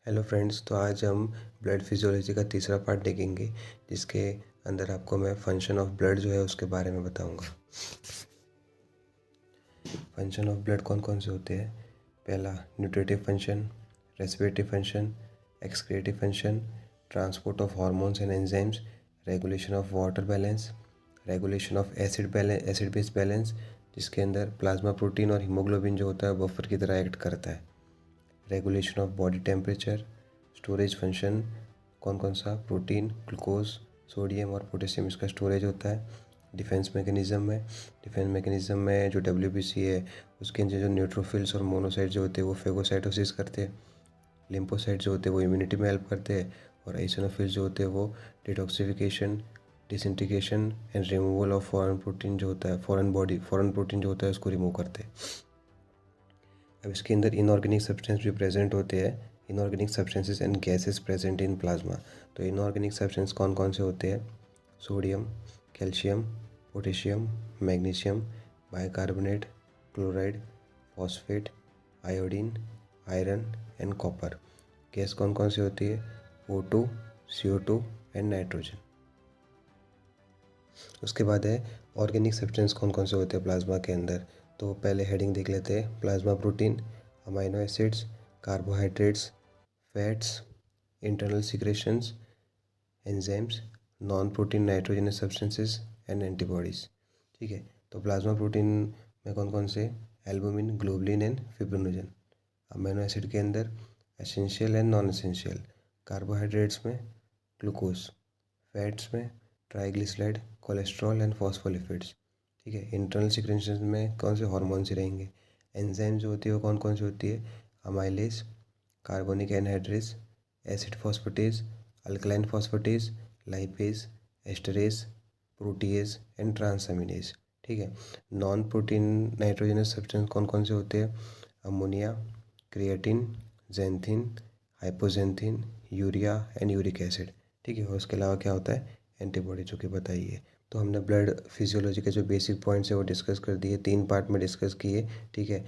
Hello friends, तो आज हम ब्लड फिजियोलॉजी का तीसरा पार्ट देखेंगे, जिसके अंदर आपको मैं फंक्शन ऑफ ब्लड जो है उसके बारे में बताऊंगा। फंक्शन ऑफ ब्लड कौन कौन से होते हैं? पहला, nutritive function, respiratory function, excretive function, transport of hormones and enzymes, regulation of water balance, regulation of acid base balance, जिसके अंदर प्लाज्मा प्रोटीन और हीमोग्लोबिन जो होता है बफर की तरह एक्ट करता है, regulation of body temperature, storage function, कौन कौन सा प्रोटीन, ग्लूकोज, सोडियम और पोटेशियम इसका स्टोरेज होता है, डिफेंस मैकेनिज़्म में जो WBC है उसके अंदर जो न्यूट्रोफिल्स और मोनोसाइट जो होते हैं वो फेगोसाइटोसिस करते हैं, लिम्फोसाइट जो होते हैं वो इम्यूनिटी में हेल्प करते हैं, और एसिनोफिल्स जो होते हैं वो detoxification, disintegration and removal of foreign protein जो होता है फॉरेन प्रोटीन जो होता है उसको रिमूव करते हैं। अब इसके अंदर इनऑर्गेनिक सब्सटेंस भी प्रेजेंट होते हैं, inorganic substances and gases present in plasma. तो इनऑर्गेनिक सब्सटेंस कौन कौन से होते हैं? Sodium, calcium, potassium, magnesium, bicarbonate, chloride, phosphate, iodine, iron and copper. Gas कौन कौन सी होती है? O2, CO2 and nitrogen. उसके बाद है ऑर्गेनिक सब्सटेंस कौन कौन से होते हैं प्लाज्मा के अंदर। तो पहले हेडिंग देख लेते हैं। Plasma protein, amino acids, carbohydrates, fats, internal secretions, enzymes, non protein nitrogenous substances and antibodies. ठीक है, तो प्लाज्मा प्रोटीन में कौन कौन से? Albumin, globulin and fibrinogen. Amino acid के अंदर essential and non essential. Carbohydrates में ग्लूकोज, फैट्स में ट्राइग्लिसराइड, कोलेस्ट्रॉल एंड फॉस्फोलिपिड्स। ठीक है, इंटरनल सिक्रेशंस में कौन से हार्मोन्स रहेंगे? एंजाइम जो होती है वो कौन कौन सी होती है? Amylase, carbonic anhydrase, acid phosphatase, alkaline phosphatase, lipase, esterase, protease and transaminase. ठीक है, नॉन प्रोटीन नाइट्रोजनस सब्सटेंस कौन कौन से होते हैं? Ammonia, creatine, xanthine, hypoxanthine, urea and uric acid. ठीक है, और उसके अलावा क्या होता है? एंटीबॉडी, जो कि बताइए। तो हमने ब्लड फिजियोलॉजी के जो बेसिक पॉइंट्स है वो डिस्कस कर दिए, 3 पार्ट में डिस्कस किए। ठीक है,